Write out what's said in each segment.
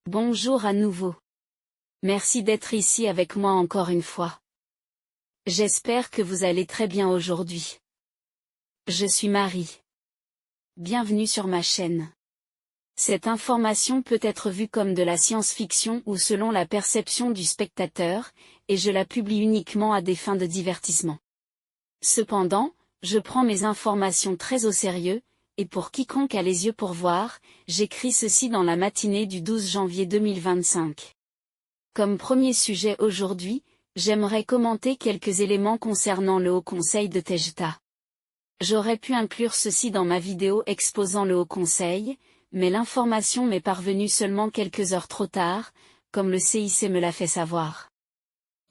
Bonjour à nouveau. Merci d'être ici avec moi encore une fois. J'espère que vous allez très bien aujourd'hui. Je suis Marie. Bienvenue sur ma chaîne. Cette information peut être vue comme de la science-fiction ou selon la perception du spectateur, et je la publie uniquement à des fins de divertissement. Cependant, je prends mes informations très au sérieux, et pour quiconque a les yeux pour voir, j'écris ceci dans la matinée du 12 janvier 2025. Comme premier sujet aujourd'hui, j'aimerais commenter quelques éléments concernant le Haut Conseil de Tejta. J'aurais pu inclure ceci dans ma vidéo exposant le Haut Conseil, mais l'information m'est parvenue seulement quelques heures trop tard, comme le CIC me l'a fait savoir.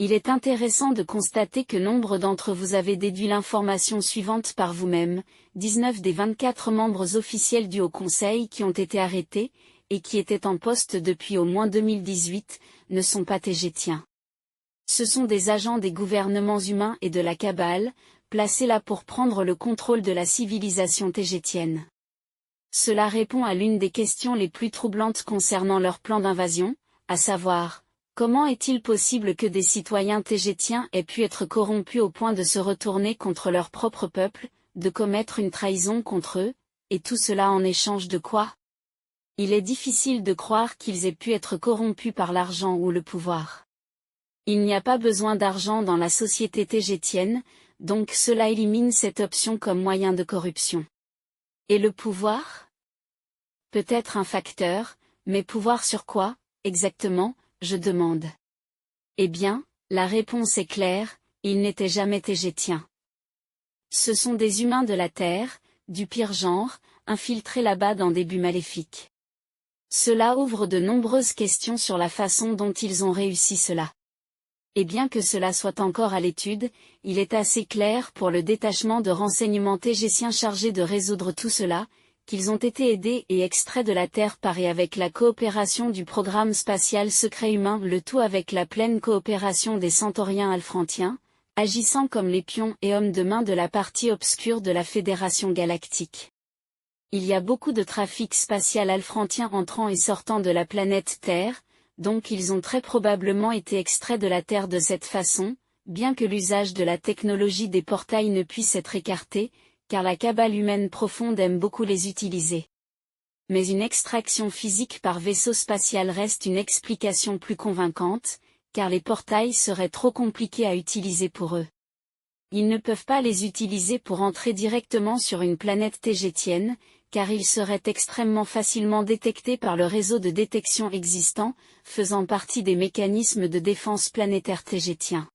Il est intéressant de constater que nombre d'entre vous avez déduit l'information suivante par vous-même: 19 des 24 membres officiels du Haut Conseil qui ont été arrêtés, et qui étaient en poste depuis au moins 2018, ne sont pas tégétiens. Ce sont des agents des gouvernements humains et de la Kabbale, placés là pour prendre le contrôle de la civilisation tégétienne. Cela répond à l'une des questions les plus troublantes concernant leur plan d'invasion, à savoir: comment est-il possible que des citoyens tégétiens aient pu être corrompus au point de se retourner contre leur propre peuple, de commettre une trahison contre eux, et tout cela en échange de quoi? Il est difficile de croire qu'ils aient pu être corrompus par l'argent ou le pouvoir. Il n'y a pas besoin d'argent dans la société tégétienne, donc cela élimine cette option comme moyen de corruption. Et le pouvoir? Peut-être un facteur, mais pouvoir sur quoi, exactement, je demande. Eh bien, la réponse est claire: ils n'étaient jamais tégétiens. Ce sont des humains de la Terre, du pire genre, infiltrés là-bas dans des buts maléfiques. Cela ouvre de nombreuses questions sur la façon dont ils ont réussi cela. Et bien que cela soit encore à l'étude, il est assez clair pour le détachement de renseignements tégétiens chargé de résoudre tout cela, qu'ils ont été aidés et extraits de la Terre par et avec la coopération du programme spatial secret humain, le tout avec la pleine coopération des centauriens alfrantiens, agissant comme les pions et hommes de main de la partie obscure de la Fédération galactique. Il y a beaucoup de trafic spatial alfrantien entrant et sortant de la planète Terre, donc ils ont très probablement été extraits de la Terre de cette façon, bien que l'usage de la technologie des portails ne puisse être écarté, car la Kabbale humaine profonde aime beaucoup les utiliser. Mais une extraction physique par vaisseau spatial reste une explication plus convaincante, car les portails seraient trop compliqués à utiliser pour eux. Ils ne peuvent pas les utiliser pour entrer directement sur une planète tégétienne, car ils seraient extrêmement facilement détectés par le réseau de détection existant, faisant partie des mécanismes de défense planétaire tégétiens.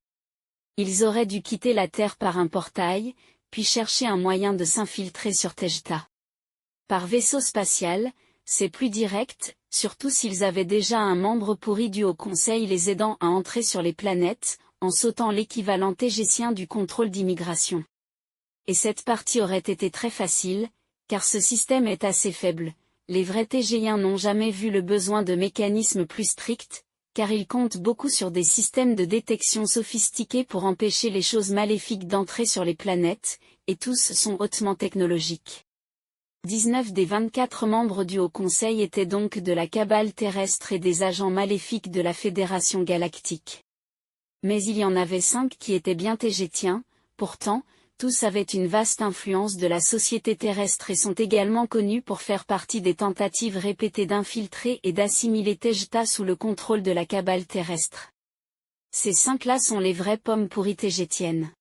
Ils auraient dû quitter la Terre par un portail, puis chercher un moyen de s'infiltrer sur Tejta. Par vaisseau spatial, c'est plus direct, surtout s'ils avaient déjà un membre pourri du Haut Conseil les aidant à entrer sur les planètes, en sautant l'équivalent tégétien du contrôle d'immigration. Et cette partie aurait été très facile, car ce système est assez faible. Les vrais tégéiens n'ont jamais vu le besoin de mécanismes plus stricts, car ils comptent beaucoup sur des systèmes de détection sophistiqués pour empêcher les choses maléfiques d'entrer sur les planètes, et tous sont hautement technologiques. 19 des 24 membres du Haut Conseil étaient donc de la Kabbale terrestre et des agents maléfiques de la Fédération galactique. Mais il y en avait 5 qui étaient bien tégétiens, pourtant, tous avaient une vaste influence de la société terrestre et sont également connus pour faire partie des tentatives répétées d'infiltrer et d'assimiler Tejta sous le contrôle de la Kabbale terrestre. Ces 5-là sont les vraies pommes pourries tégétiennes.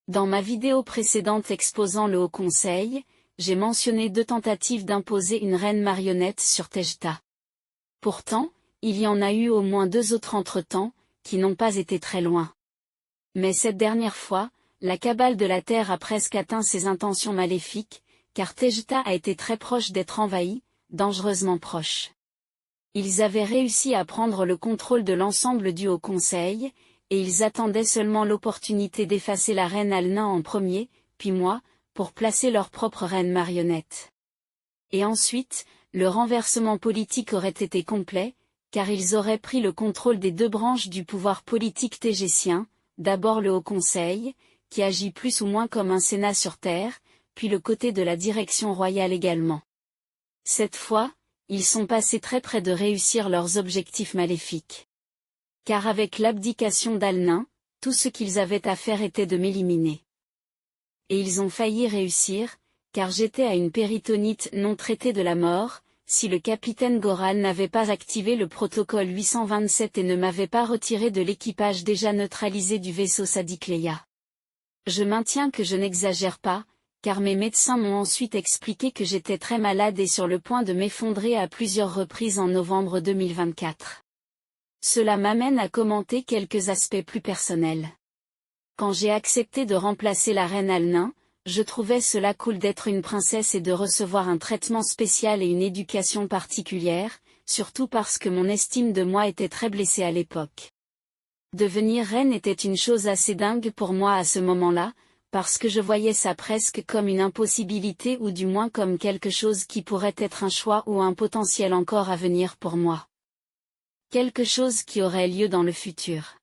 Dans ma vidéo précédente exposant le Haut Conseil, j'ai mentionné 2 tentatives d'imposer une reine marionnette sur Tejta. Pourtant, il y en a eu au moins 2 autres entre-temps, qui n'ont pas été très loin. Mais cette dernière fois, la Kabbale de la Terre a presque atteint ses intentions maléfiques, car Tejta a été très proche d'être envahie, dangereusement proche. Ils avaient réussi à prendre le contrôle de l'ensemble du Haut Conseil, et ils attendaient seulement l'opportunité d'effacer la reine Alna en premier, puis moi, pour placer leur propre reine marionnette. Et ensuite, le renversement politique aurait été complet, car ils auraient pris le contrôle des 2 branches du pouvoir politique tégétien, d'abord le Haut Conseil, qui agit plus ou moins comme un Sénat sur Terre, puis le côté de la direction royale également. Cette fois, ils sont passés très près de réussir leurs objectifs maléfiques. Car avec l'abdication d'Alnin, tout ce qu'ils avaient à faire était de m'éliminer. Et ils ont failli réussir, car j'étais à une péritonite non traitée de la mort, si le capitaine Goral n'avait pas activé le protocole 827 et ne m'avait pas retiré de l'équipage déjà neutralisé du vaisseau Sadikleia. Je maintiens que je n'exagère pas, car mes médecins m'ont ensuite expliqué que j'étais très malade et sur le point de m'effondrer à plusieurs reprises en novembre 2024. Cela m'amène à commenter quelques aspects plus personnels. Quand j'ai accepté de remplacer la reine Alnin, je trouvais cela cool d'être une princesse et de recevoir un traitement spécial et une éducation particulière, surtout parce que mon estime de moi était très blessée à l'époque. Devenir reine était une chose assez dingue pour moi à ce moment-là, parce que je voyais ça presque comme une impossibilité ou du moins comme quelque chose qui pourrait être un choix ou un potentiel encore à venir pour moi. Quelque chose qui aurait lieu dans le futur.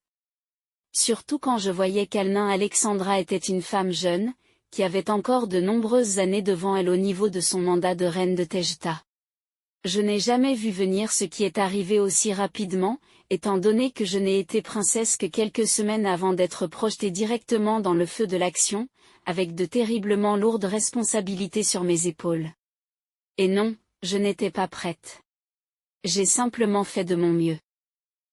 Surtout quand je voyais qu'Alnin Alexandra était une femme jeune, qui avait encore de nombreuses années devant elle au niveau de son mandat de reine de Tejta. Je n'ai jamais vu venir ce qui est arrivé aussi rapidement, étant donné que je n'ai été princesse que quelques semaines avant d'être projetée directement dans le feu de l'action, avec de terriblement lourdes responsabilités sur mes épaules. Et non, je n'étais pas prête. J'ai simplement fait de mon mieux.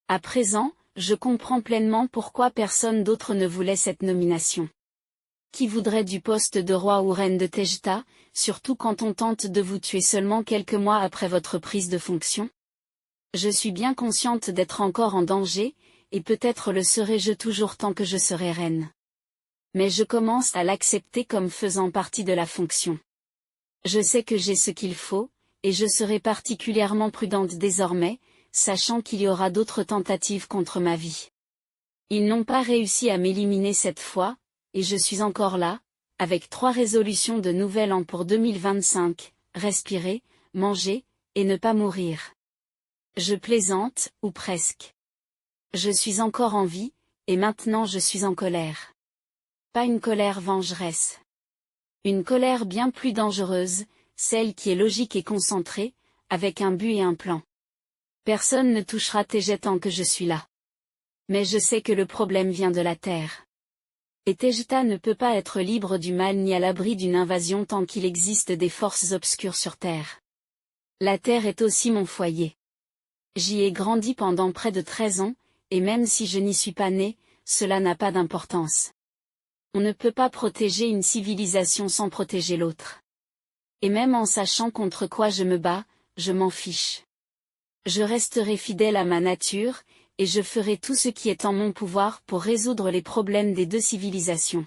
À présent, je comprends pleinement pourquoi personne d'autre ne voulait cette nomination. Qui voudrait du poste de roi ou reine de Tejta, surtout quand on tente de vous tuer seulement quelques mois après votre prise de fonction? Je suis bien consciente d'être encore en danger, et peut-être le serai-je toujours tant que je serai reine. Mais je commence à l'accepter comme faisant partie de la fonction. Je sais que j'ai ce qu'il faut, et je serai particulièrement prudente désormais, sachant qu'il y aura d'autres tentatives contre ma vie. Ils n'ont pas réussi à m'éliminer cette fois, et je suis encore là, avec 3 résolutions de nouvel an pour 2025, respirer, manger, et ne pas mourir. Je plaisante, ou presque. Je suis encore en vie, et maintenant je suis en colère. Pas une colère vengeresse. Une colère bien plus dangereuse, celle qui est logique et concentrée, avec un but et un plan. Personne ne touchera Tejta tant que je suis là. Mais je sais que le problème vient de la Terre. Et Tejta ne peut pas être libre du mal ni à l'abri d'une invasion tant qu'il existe des forces obscures sur Terre. La Terre est aussi mon foyer. J'y ai grandi pendant près de 13 ans, et même si je n'y suis pas né, cela n'a pas d'importance. On ne peut pas protéger une civilisation sans protéger l'autre. Et même en sachant contre quoi je me bats, je m'en fiche. Je resterai fidèle à ma nature, et je ferai tout ce qui est en mon pouvoir pour résoudre les problèmes des 2 civilisations.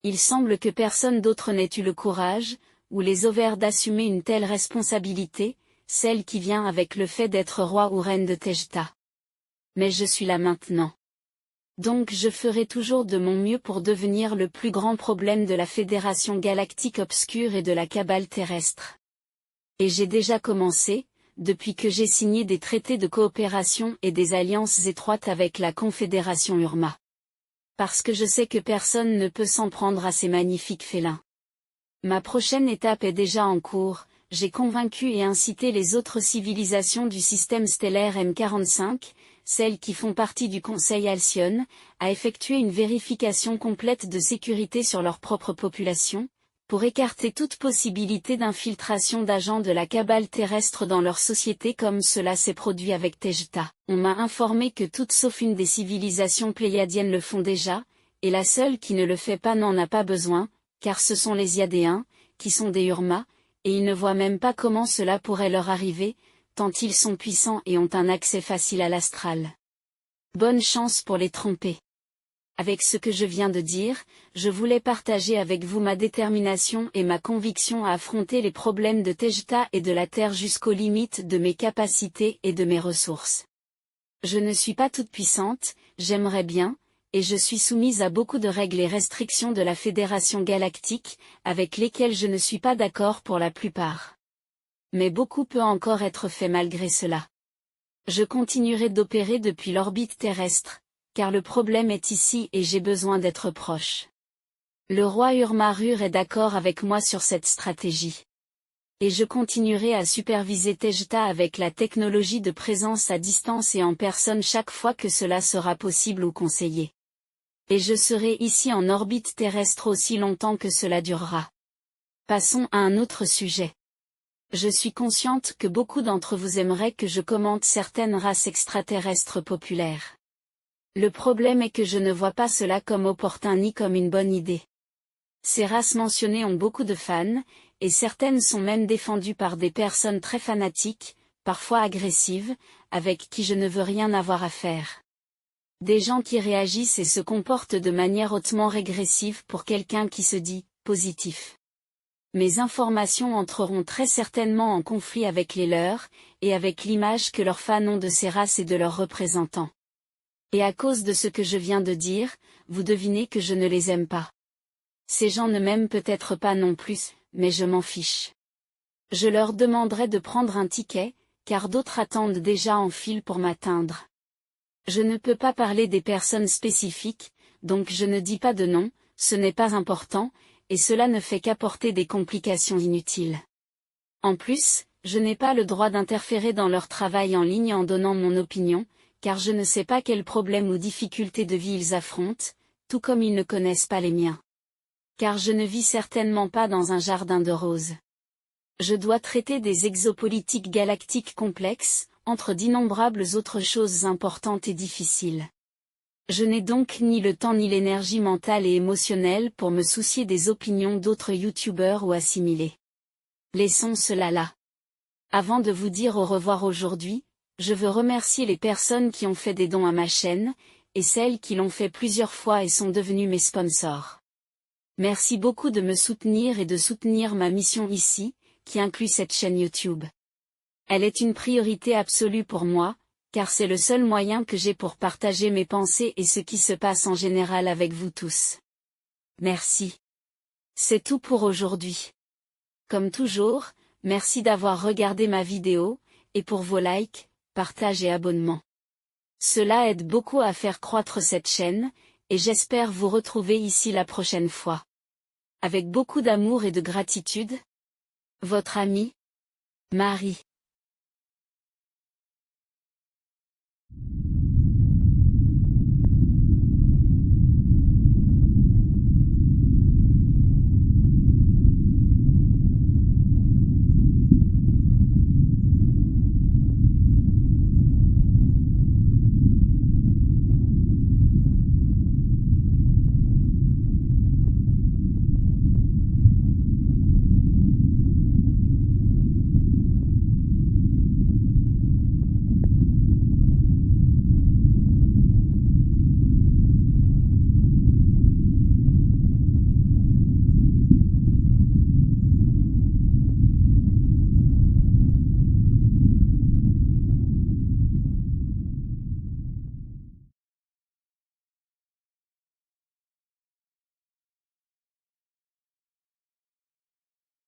Il semble que personne d'autre n'ait eu le courage, ou les ovaires d'assumer une telle responsabilité, celle qui vient avec le fait d'être roi ou reine de Tejta. Mais je suis là maintenant. Donc je ferai toujours de mon mieux pour devenir le plus grand problème de la Fédération Galactique Obscure et de la Cabale terrestre. Et j'ai déjà commencé, depuis que j'ai signé des traités de coopération et des alliances étroites avec la Confédération Urma. Parce que je sais que personne ne peut s'en prendre à ces magnifiques félins. Ma prochaine étape est déjà en cours, j'ai convaincu et incité les autres civilisations du système stellaire M45, celles qui font partie du Conseil Alcyon, à effectuer une vérification complète de sécurité sur leur propre population, pour écarter toute possibilité d'infiltration d'agents de la cabale terrestre dans leur société comme cela s'est produit avec Tejta. On m'a informé que toutes sauf une des civilisations pléiadiennes le font déjà, et la seule qui ne le fait pas n'en a pas besoin, car ce sont les Iadéens, qui sont des Urma, et ils ne voient même pas comment cela pourrait leur arriver, tant ils sont puissants et ont un accès facile à l'astral. Bonne chance pour les tromper. Avec ce que je viens de dire, je voulais partager avec vous ma détermination et ma conviction à affronter les problèmes de Tejta et de la Terre jusqu'aux limites de mes capacités et de mes ressources. Je ne suis pas toute puissante, j'aimerais bien, et je suis soumise à beaucoup de règles et restrictions de la Fédération Galactique, avec lesquelles je ne suis pas d'accord pour la plupart. Mais beaucoup peut encore être fait malgré cela. Je continuerai d'opérer depuis l'orbite terrestre, car le problème est ici et j'ai besoin d'être proche. Le roi Urmarur est d'accord avec moi sur cette stratégie. Et je continuerai à superviser Tejta avec la technologie de présence à distance et en personne chaque fois que cela sera possible ou conseillé. Et je serai ici en orbite terrestre aussi longtemps que cela durera. Passons à un autre sujet. Je suis consciente que beaucoup d'entre vous aimeraient que je commente certaines races extraterrestres populaires. Le problème est que je ne vois pas cela comme opportun ni comme une bonne idée. Ces races mentionnées ont beaucoup de fans, et certaines sont même défendues par des personnes très fanatiques, parfois agressives, avec qui je ne veux rien avoir à faire. Des gens qui réagissent et se comportent de manière hautement régressive pour quelqu'un qui se dit « positif ». Mes informations entreront très certainement en conflit avec les leurs, et avec l'image que leurs fans ont de ces races et de leurs représentants. Et à cause de ce que je viens de dire, vous devinez que je ne les aime pas. Ces gens ne m'aiment peut-être pas non plus, mais je m'en fiche. Je leur demanderai de prendre un ticket, car d'autres attendent déjà en file pour m'atteindre. Je ne peux pas parler des personnes spécifiques, donc je ne dis pas de nom, ce n'est pas important, et cela ne fait qu'apporter des complications inutiles. En plus, je n'ai pas le droit d'interférer dans leur travail en ligne en donnant mon opinion, car je ne sais pas quels problèmes ou difficultés de vie ils affrontent, tout comme ils ne connaissent pas les miens. Car je ne vis certainement pas dans un jardin de roses. Je dois traiter des exopolitiques galactiques complexes, entre d'innombrables autres choses importantes et difficiles. Je n'ai donc ni le temps ni l'énergie mentale et émotionnelle pour me soucier des opinions d'autres youtubeurs ou assimilés. Laissons cela là. Avant de vous dire au revoir aujourd'hui, je veux remercier les personnes qui ont fait des dons à ma chaîne, et celles qui l'ont fait plusieurs fois et sont devenues mes sponsors. Merci beaucoup de me soutenir et de soutenir ma mission ici, qui inclut cette chaîne YouTube. Elle est une priorité absolue pour moi, car c'est le seul moyen que j'ai pour partager mes pensées et ce qui se passe en général avec vous tous. Merci. C'est tout pour aujourd'hui. Comme toujours, merci d'avoir regardé ma vidéo, et pour vos likes, partages et abonnements. Cela aide beaucoup à faire croître cette chaîne, et j'espère vous retrouver ici la prochaine fois. Avec beaucoup d'amour et de gratitude, votre amie, Marie.